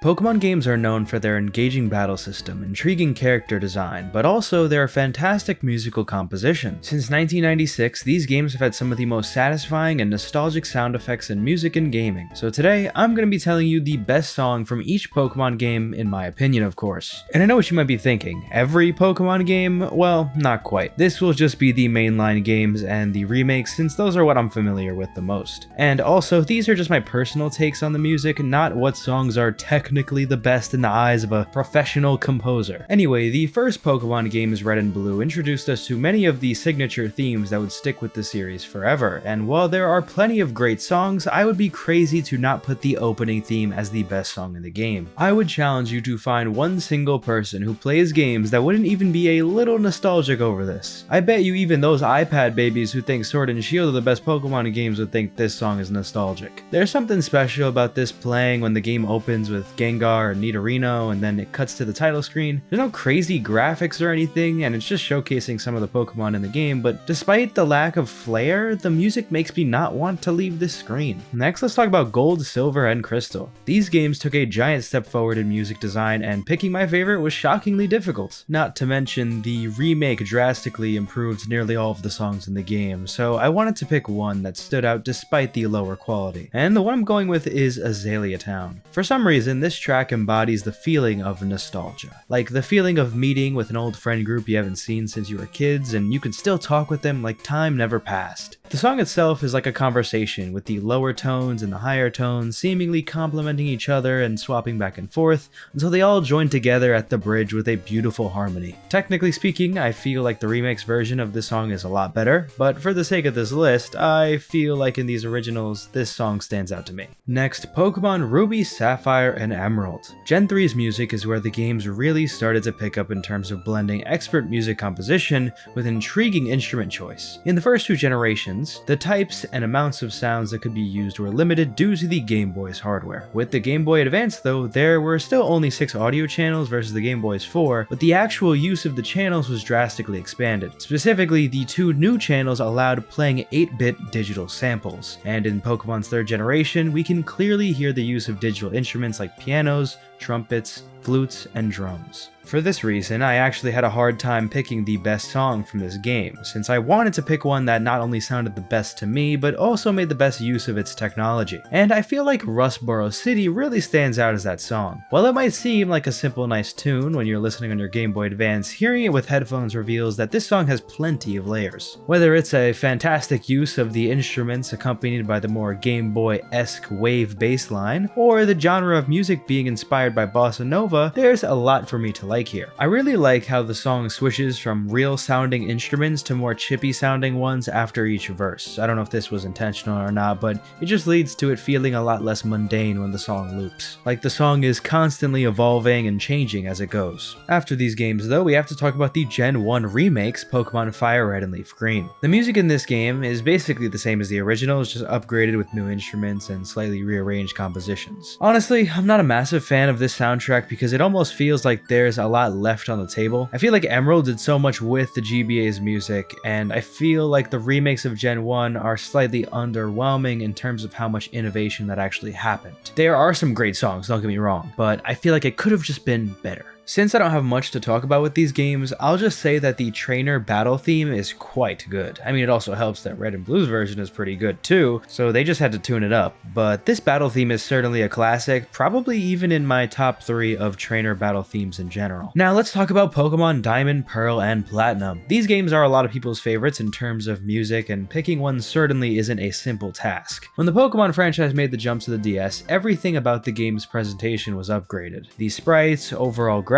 Pokemon games are known for their engaging battle system, intriguing character design, but also their fantastic musical composition. Since 1996, these games have had some of the most satisfying and nostalgic sound effects and music in gaming. So today, I'm going to be telling you the best song from each Pokemon game, in my opinion of course. And I know what you might be thinking, every Pokemon game? Well, not quite. This will just be the mainline games and the remakes, since those are what I'm familiar with the most. And also, these are just my personal takes on the music, not what songs are technically the best in the eyes of a professional composer. Anyway, the first Pokemon games Red and Blue introduced us to many of the signature themes that would stick with the series forever, and while there are plenty of great songs, I would be crazy to not put the opening theme as the best song in the game. I would challenge you to find one single person who plays games that wouldn't even be a little nostalgic over this. I bet you even those iPad babies who think Sword and Shield are the best Pokemon games would think this song is nostalgic. There's something special about this playing when the game opens with Gengar or Nidorino and then it cuts to the title screen. There's no crazy graphics or anything, and it's just showcasing some of the Pokemon in the game, but despite the lack of flair, the music makes me not want to leave this screen. Next, let's talk about Gold, Silver, and Crystal. These games took a giant step forward in music design, and picking my favorite was shockingly difficult. Not to mention, the remake drastically improved nearly all of the songs in the game, so I wanted to pick one that stood out despite the lower quality. And the one I'm going with is Azalea Town. For some reason, this track embodies the feeling of nostalgia. Like the feeling of meeting with an old friend group you haven't seen since you were kids, and you can still talk with them like time never passed. The song itself is like a conversation, with the lower tones and the higher tones seemingly complementing each other and swapping back and forth until they all join together at the bridge with a beautiful harmony. Technically speaking, I feel like the remix version of this song is a lot better, but for the sake of this list, I feel like in these originals, this song stands out to me. Next, Pokemon Ruby, Sapphire, and Emerald. Gen 3's music is where the games really started to pick up in terms of blending expert music composition with intriguing instrument choice. In the first two generations, the types and amounts of sounds that could be used were limited due to the Game Boy's hardware. With the Game Boy Advance though, there were still only 6 audio channels versus the Game Boy's 4, but the actual use of the channels was drastically expanded. Specifically, the 2 new channels allowed playing 8-bit digital samples, and in Pokemon's 3rd generation, we can clearly hear the use of digital instruments like pianos, trumpets, flutes, and drums. For this reason, I actually had a hard time picking the best song from this game, since I wanted to pick one that not only sounded the best to me, but also made the best use of its technology. And I feel like Rustboro City really stands out as that song. While it might seem like a simple nice tune when you're listening on your Game Boy Advance, hearing it with headphones reveals that this song has plenty of layers. Whether it's a fantastic use of the instruments accompanied by the more Game Boy-esque wave bass line, or the genre of music being inspired by bossa nova, there's a lot for me to like here. I really like how the song switches from real sounding instruments to more chippy sounding ones after each verse. I don't know if this was intentional or not, but it just leads to it feeling a lot less mundane when the song loops. Like the song is constantly evolving and changing as it goes. After these games though, we have to talk about the Gen 1 remakes, Pokemon Fire Red and Leaf Green. The music in this game is basically the same as the originals, just upgraded with new instruments and slightly rearranged compositions. Honestly, I'm not a massive fan of this soundtrack because it almost feels like there's a lot left on the table. I feel like Emerald did so much with the GBA's music, and I feel like the remakes of Gen 1 are slightly underwhelming in terms of how much innovation that actually happened. There are some great songs, don't get me wrong, but I feel like it could have just been better. Since I don't have much to talk about with these games, I'll just say that the trainer battle theme is quite good. I mean, it also helps that Red and Blue's version is pretty good too, so they just had to tune it up. But this battle theme is certainly a classic, probably even in my top 3 of trainer battle themes in general. Now let's talk about Pokemon Diamond, Pearl, and Platinum. These games are a lot of people's favorites in terms of music, and picking one certainly isn't a simple task. When the Pokemon franchise made the jump to the DS, everything about the game's presentation was upgraded. The sprites, overall graphics,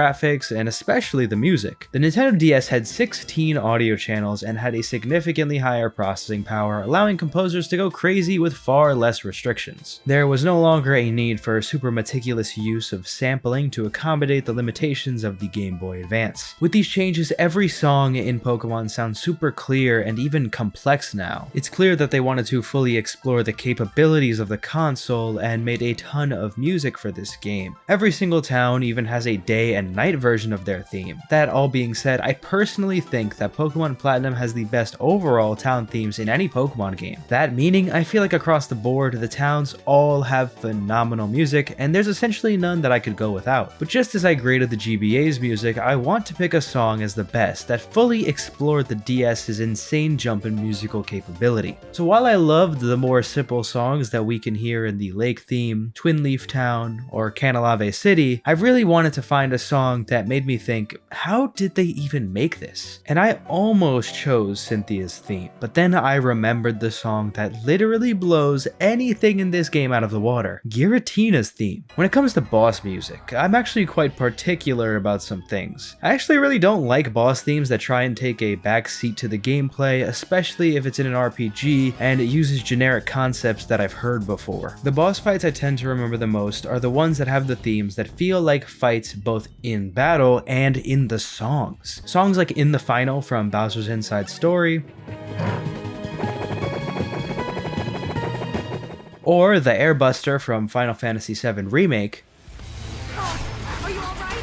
and especially the music. The Nintendo DS had 16 audio channels and had a significantly higher processing power, allowing composers to go crazy with far less restrictions. There was no longer a need for super meticulous use of sampling to accommodate the limitations of the Game Boy Advance. With these changes, every song in Pokemon sounds super clear and even complex now. It's clear that they wanted to fully explore the capabilities of the console and made a ton of music for this game. Every single town even has a day and and night version of their theme. That all being said, I personally think that Pokemon Platinum has the best overall town themes in any Pokemon game. That meaning, I feel like across the board, the towns all have phenomenal music, and there's essentially none that I could go without. But just as I graded the GBA's music, I want to pick a song as the best that fully explored the DS's insane jump in musical capability. So while I loved the more simple songs that we can hear in the Lake theme, Twin Leaf Town, or Canalave City, I really wanted to find a song that made me think, how did they even make this? And I almost chose Cynthia's theme, but then I remembered the song that literally blows anything in this game out of the water, Giratina's theme. When it comes to boss music, I'm actually quite particular about some things. I actually really don't like boss themes that try and take a backseat to the gameplay, especially if it's in an RPG and it uses generic concepts that I've heard before. The boss fights I tend to remember the most are the ones that have the themes that feel like fights both in battle and in the songs. Songs like In the Final from Bowser's Inside Story, or the Airbuster from Final Fantasy VII Remake. Are you alright?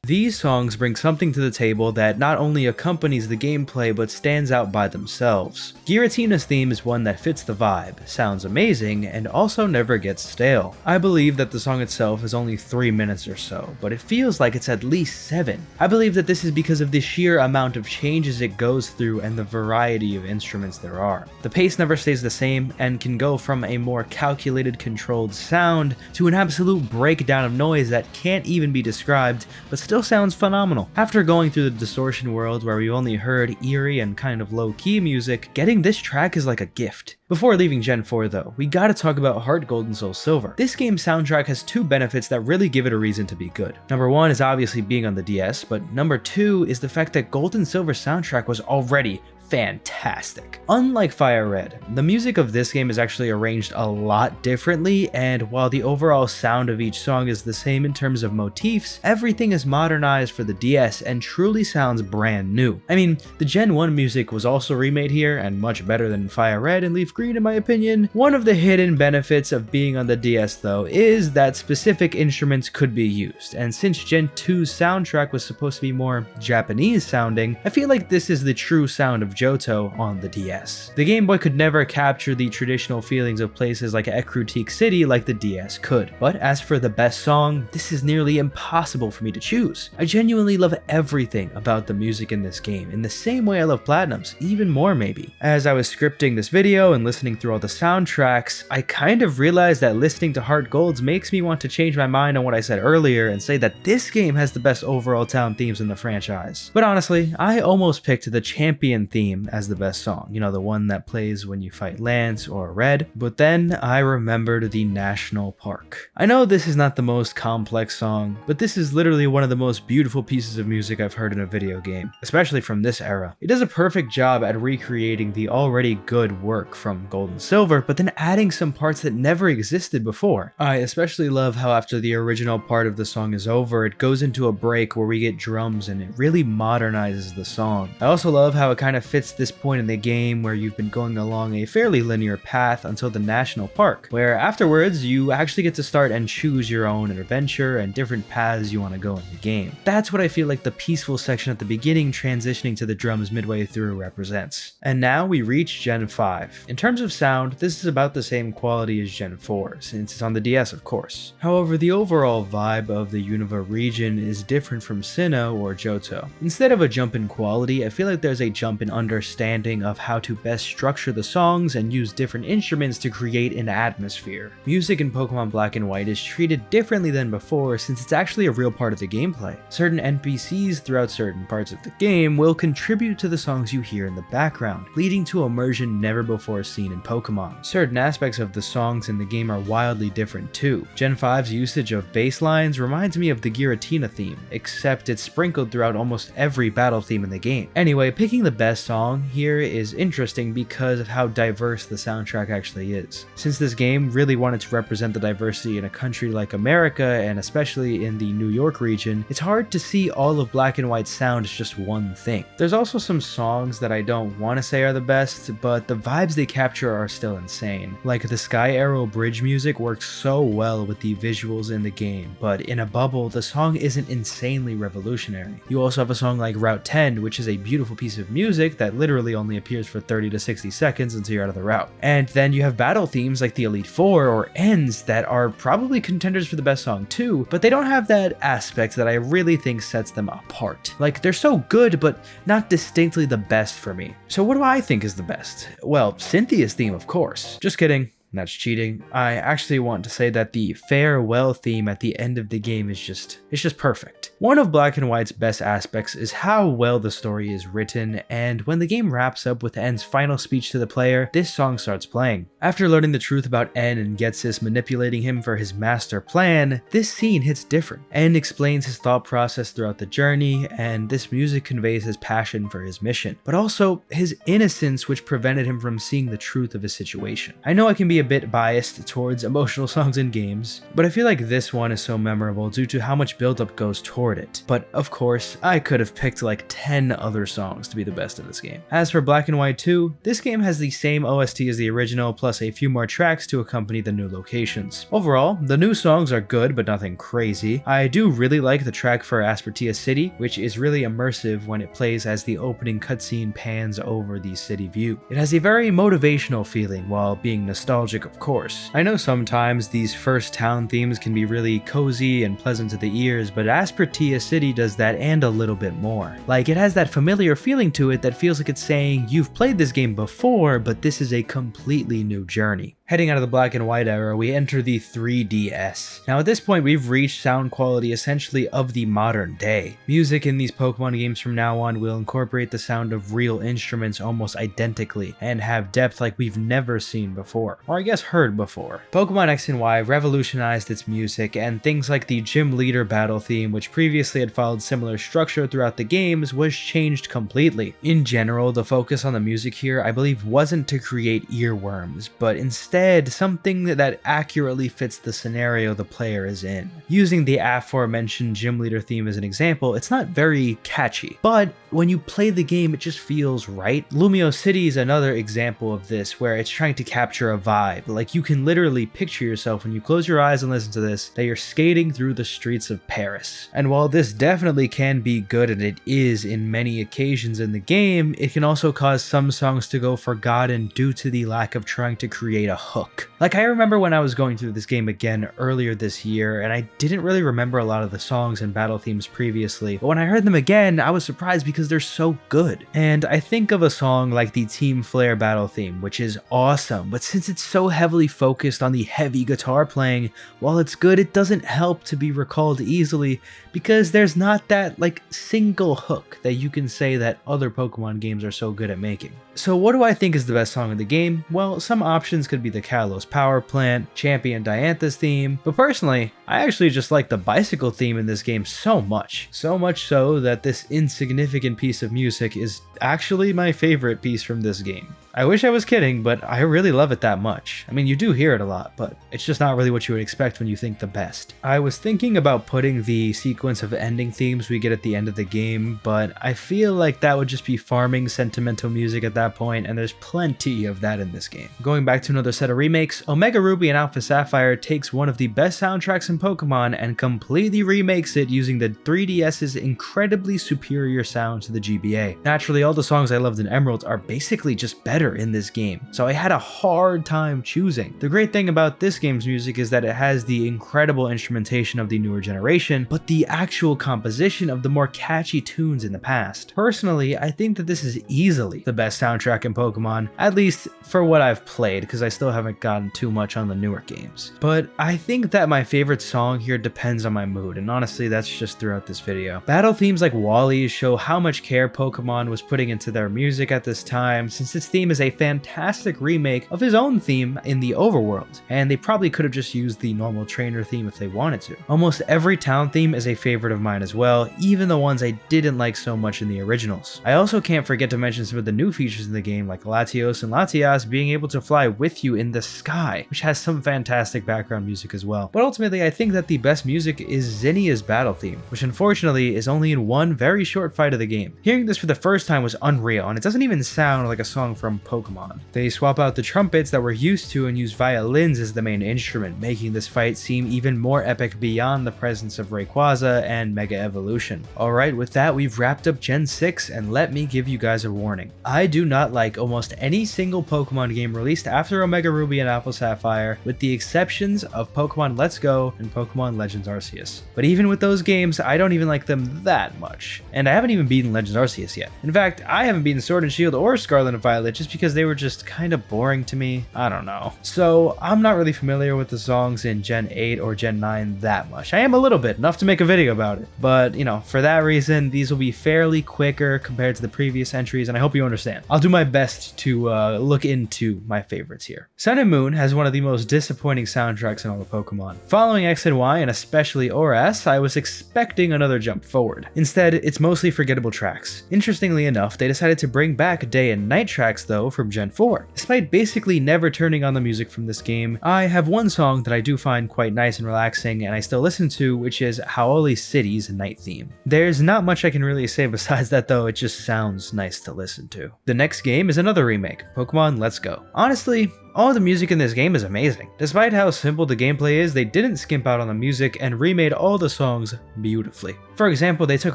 These songs bring something to the table that not only accompanies the gameplay but stands out by themselves. Giratina's theme is one that fits the vibe, sounds amazing, and also never gets stale. I believe that the song itself is only 3 minutes or so, but it feels like it's at least 7. I believe that this is because of the sheer amount of changes it goes through and the variety of instruments there are. The pace never stays the same and can go from a more calculated, controlled sound to an absolute breakdown of noise that can't even be described, but still sounds phenomenal. After going through the Distortion world where we've only heard eerie and kind of low-key music, getting this track is like a gift. Before leaving Gen 4 though, we gotta talk about Heart Gold and Soul Silver. This game's soundtrack has 2 benefits that really give it a reason to be good. Number 1 is obviously being on the DS, but number 2 is the fact that Gold and Silver's soundtrack was already fantastic. Unlike Fire Red, the music of this game is actually arranged a lot differently, and while the overall sound of each song is the same in terms of motifs, everything is modernized for the DS and truly sounds brand new. I mean, the Gen 1 music was also remade here and much better than Fire Red and Leaf Green in my opinion. One of the hidden benefits of being on the DS though is that specific instruments could be used, and since Gen 2's soundtrack was supposed to be more Japanese sounding, I feel like this is the true sound of Johto on the DS. The Game Boy could never capture the traditional feelings of places like Ekrutik City like the DS could, but as for the best song, this is nearly impossible for me to choose. I genuinely love everything about the music in this game, in the same way I love Platinum's, even more maybe. As I was scripting this video and listening through all the soundtracks, I kind of realized that listening to Heart Gold's makes me want to change my mind on what I said earlier and say that this game has the best overall town themes in the franchise. But honestly, I almost picked the Champion theme as the best song, you know, the one that plays when you fight Lance or Red, but then I remembered the National Park. I know this is not the most complex song, but this is literally one of the most beautiful pieces of music I've heard in a video game, especially from this era. It does a perfect job at recreating the already good work from Gold and Silver, but then adding some parts that never existed before. I especially love how after the original part of the song is over, it goes into a break where we get drums and it really modernizes the song. I also love how it kind of fits this point in the game where you've been going along a fairly linear path until the National Park, where afterwards you actually get to start and choose your own adventure and different paths you want to go in the game. That's what I feel like the peaceful section at the beginning transitioning to the drums midway through represents. And now we reach Gen 5. In terms of sound, this is about the same quality as Gen 4, since it's on the DS of course. However, the overall vibe of the Unova region is different from Sinnoh or Johto. Instead of a jump in quality, I feel like there's a jump in understanding of how to best structure the songs and use different instruments to create an atmosphere. Music in Pokemon Black and White is treated differently than before since it's actually a real part of the gameplay. Certain NPCs throughout certain parts of the game will contribute to the songs you hear in the background, leading to immersion never before seen in Pokemon. Certain aspects of the songs in the game are wildly different too. Gen 5's usage of bass lines reminds me of the Giratina theme, except it's sprinkled throughout almost every battle theme in the game. Anyway, picking the best song song here is interesting because of how diverse the soundtrack actually is. Since this game really wanted to represent the diversity in a country like America, and especially in the New York region, it's hard to see all of Black and White's sound as just one thing. There's also some songs that I don't want to say are the best, but the vibes they capture are still insane. Like the Sky Arrow bridge music works so well with the visuals in the game, but in a bubble, the song isn't insanely revolutionary. You also have a song like Route 10, which is a beautiful piece of music that literally only appears for 30 to 60 seconds until you're out of the route. And then you have battle themes like the Elite Four or Ends that are probably contenders for the best song too, but they don't have that aspect that I really think sets them apart. Like, they're so good, but not distinctly the best for me. So what do I think is the best? Well, Cynthia's theme, of course. Just kidding. That's cheating. I actually want to say that the farewell theme at the end of the game is just perfect. One of Black and White's best aspects is how well the story is written, and when the game wraps up with N's final speech to the player, this song starts playing. After learning the truth about N and Getsis manipulating him for his master plan, this scene hits different. N explains his thought process throughout the journey, and this music conveys his passion for his mission, but also his innocence, which prevented him from seeing the truth of his situation. I know I can be a bit biased towards emotional songs in games, but I feel like this one is so memorable due to how much buildup goes toward it. But of course, I could have picked like 10 other songs to be the best in this game. As for Black and White 2, this game has the same OST as the original, plus a few more tracks to accompany the new locations. Overall, the new songs are good, but nothing crazy. I do really like the track for Aspertia City, which is really immersive when it plays as the opening cutscene pans over the city view. It has a very motivational feeling while being nostalgic, of course. I know sometimes these first town themes can be really cozy and pleasant to the ears, but Aspertia City does that and a little bit more. Like, it has that familiar feeling to it that feels like it's saying, you've played this game before, but this is a completely new journey. Heading out of the Black and White era, we enter the 3DS. Now at this point, we've reached sound quality essentially of the modern day. Music in these Pokemon games from now on will incorporate the sound of real instruments almost identically, and have depth like we've never seen before, or I guess heard before. Pokemon X and Y revolutionized its music, and things like the Gym Leader battle theme, which previously had followed similar structure throughout the games, was changed completely. In general, the focus on the music here, I believe, wasn't to create earworms, but instead something that accurately fits the scenario the player is in. Using the aforementioned Gym Leader theme as an example, it's not very catchy, but when you play the game, it just feels right. Lumio City is another example of this, where it's trying to capture a vibe. Like, you can literally picture yourself when you close your eyes and listen to this, that you're skating through the streets of Paris. And while this definitely can be good, and it is in many occasions in the game, it can also cause some songs to go forgotten due to the lack of trying to create a hook. Like, I remember when I was going through this game again earlier this year, and I didn't really remember a lot of the songs and battle themes previously, but when I heard them again, I was surprised because they're so good. And I think of a song like the Team Flare battle theme, which is awesome, but since it's so heavily focused on the heavy guitar playing, while it's good, it doesn't help to be recalled easily because there's not that like single hook that you can say that other Pokemon games are so good at making. So what do I think is the best song in the game? Well, some options could be the Kalos Power Plant, Champion Diantha's theme, but personally, I actually just like the bicycle theme in this game so much. So much so that this insignificant piece of music is actually my favorite piece from this game. I wish I was kidding, but I really love it that much. I mean, you do hear it a lot, but it's just not really what you would expect when you think the best. I was thinking about putting the sequence of ending themes we get at the end of the game, but I feel like that would just be farming sentimental music at that point, and there's plenty of that in this game. Going back to another set of remakes, Omega Ruby and Alpha Sapphire takes one of the best soundtracks in Pokemon and completely remakes it using the 3DS's incredibly superior sound to the GBA. Naturally, all the songs I loved in Emerald are basically just better in this game, so I had a hard time choosing. The great thing about this game's music is that it has the incredible instrumentation of the newer generation, but the actual composition of the more catchy tunes in the past. Personally, I think that this is easily the best soundtrack in Pokemon, at least for what I've played, because I still haven't gotten too much on the newer games. But I think that my favorite song here depends on my mood, and honestly, that's just throughout this video. Battle themes like Wally's show how much care Pokemon was putting into their music at this time, since its theme is is a fantastic remake of his own theme in the overworld, and they probably could have just used the normal trainer theme if they wanted to. Almost every town theme is a favorite of mine as well, even the ones I didn't like so much in the originals. I also can't forget to mention some of the new features in the game, like Latios and Latias being able to fly with you in the sky, which has some fantastic background music as well. But ultimately, I think that the best music is Zinnia's battle theme, which unfortunately is only in one very short fight of the game. Hearing this for the first time was unreal, and it doesn't even sound like a song from Pokémon. They swap out the trumpets that we're used to and use violins as the main instrument, making this fight seem even more epic beyond the presence of Rayquaza and Mega Evolution. Alright, with that, we've wrapped up Gen 6, and let me give you guys a warning. I do not like almost any single Pokemon game released after Omega Ruby and Apple Sapphire, with the exceptions of Pokemon Let's Go and Pokemon Legends Arceus. But even with those games, I don't even like them that much. And I haven't even beaten Legends Arceus yet. In fact, I haven't beaten Sword and Shield or Scarlet and Violet just because they were just kind of boring to me. I don't know. So I'm not really familiar with the songs in Gen 8 or Gen 9 that much. I am a little bit, enough to make a video about it. But, you know, for that reason, these will be fairly quicker compared to the previous entries, and I hope you understand. I'll do my best to look into my favorites here. Sun and Moon has one of the most disappointing soundtracks in all of Pokemon. Following X and Y, and especially ORAS, I was expecting another jump forward. Instead, it's mostly forgettable tracks. Interestingly enough, they decided to bring back day and night tracks though from Gen 4. Despite basically never turning on the music from this game, I have one song that I do find quite nice and relaxing and I still listen to, which is Hau'oli City's night theme. There's not much I can really say besides that though, it just sounds nice to listen to. The next game is another remake, Pokemon Let's Go. Honestly, all the music in this game is amazing. Despite how simple the gameplay is, they didn't skimp out on the music and remade all the songs beautifully. For example, they took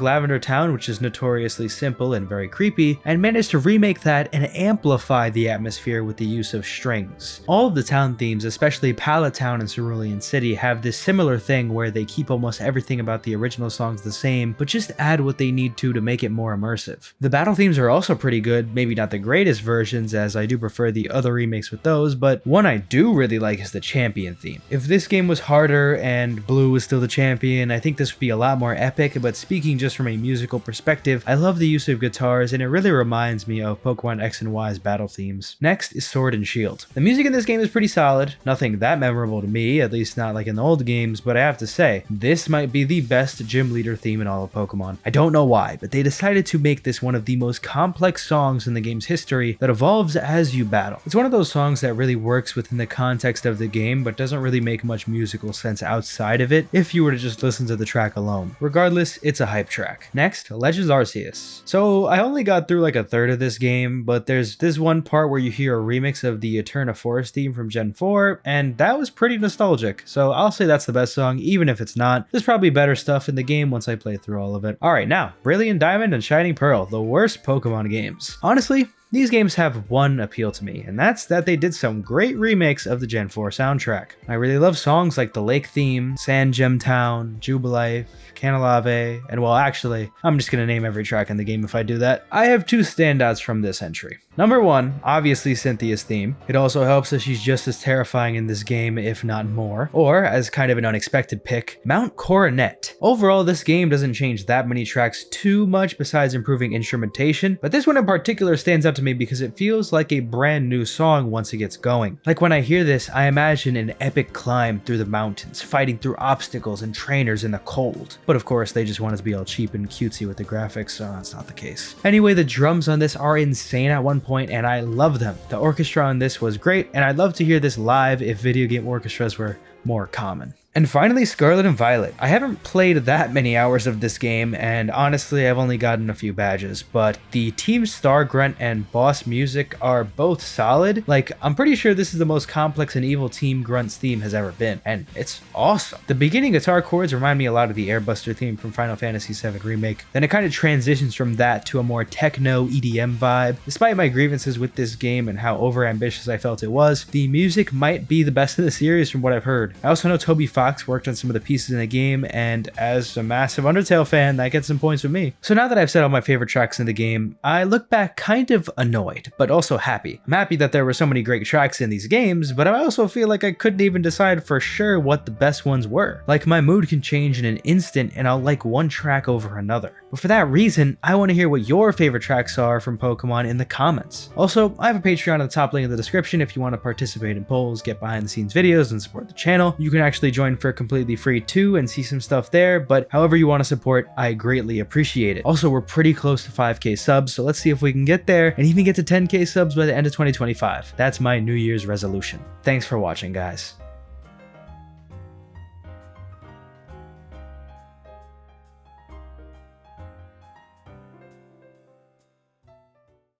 Lavender Town, which is notoriously simple and very creepy, and managed to remake that and amplify the atmosphere with the use of strings. All of the town themes, especially Pallet Town and Cerulean City, have this similar thing where they keep almost everything about the original songs the same, but just add what they need to make it more immersive. The battle themes are also pretty good, maybe not the greatest versions, as I do prefer the other remakes with those, but one I do really like is the champion theme. If this game was harder and Blue was still the champion, I think this would be a lot more epic, but speaking just from a musical perspective, I love the use of guitars and it really reminds me of Pokemon X and Y's battle themes. Next is Sword and Shield. The music in this game is pretty solid, nothing that memorable to me, at least not like in the old games, but I have to say, this might be the best gym leader theme in all of Pokemon. I don't know why, but they decided to make this one of the most complex songs in the game's history that evolves as you battle. It's one of those songs that really works within the context of the game, but doesn't really make much musical sense outside of it if you were to just listen to the track alone. Regardless, it's a hype track. Next, Legends Arceus. So I only got through like a third of this game, but there's this one part where you hear a remix of the Eterna Forest theme from Gen 4, and that was pretty nostalgic, so I'll say that's the best song, even if it's not. There's probably better stuff in the game once I play through all of it. Alright, now, Brilliant Diamond and Shining Pearl, the worst Pokemon games. Honestly, these games have one appeal to me, and that's that they did some great remakes of the Gen 4 soundtrack. I really love songs like the Lake Theme, Sand Gem Town, Jubilife, Canalave, and well actually, I'm just gonna name every track in the game if I do that. I have two standouts from this entry. Number one, obviously Cynthia's theme. It also helps that she's just as terrifying in this game, if not more. Or, as kind of an unexpected pick, Mount Coronet. Overall, this game doesn't change that many tracks too much besides improving instrumentation, but this one in particular stands out to me because it feels like a brand new song once it gets going. Like when I hear this, I imagine an epic climb through the mountains, fighting through obstacles and trainers in the cold. But of course, they just want it to be all cheap and cutesy with the graphics, so that's not the case. Anyway, the drums on this are insane at one point, and I love them. The orchestra on this was great, and I'd love to hear this live if video game orchestras were more common. And finally, Scarlet and Violet. I haven't played that many hours of this game, and honestly, I've only gotten a few badges, but the Team Star Grunt and boss music are both solid. Like, I'm pretty sure this is the most complex and evil Team Grunt's theme has ever been, and it's awesome. The beginning guitar chords remind me a lot of the Airbuster theme from Final Fantasy VII Remake, then it kind of transitions from that to a more techno EDM vibe. Despite my grievances with this game and how overambitious I felt it was, the music might be the best in the series from what I've heard. I also know Toby Fox Fox worked on some of the pieces in the game, and as a massive Undertale fan, that gets some points with me. So now that I've said all my favorite tracks in the game, I look back kind of annoyed, but also happy. I'm happy that there were so many great tracks in these games, but I also feel like I couldn't even decide for sure what the best ones were. Like, my mood can change in an instant and I'll like one track over another. But for that reason, I want to hear what your favorite tracks are from Pokemon in the comments. Also, I have a Patreon at the top link in the description if you want to participate in polls, get behind the scenes videos, and support the channel. You can actually join for completely free too and see some stuff there, but however you want to support, I greatly appreciate it. Also, we're pretty close to 5k subs, so let's see if we can get there and even get to 10k subs by the end of 2025. That's my New Year's resolution. Thanks for watching, guys.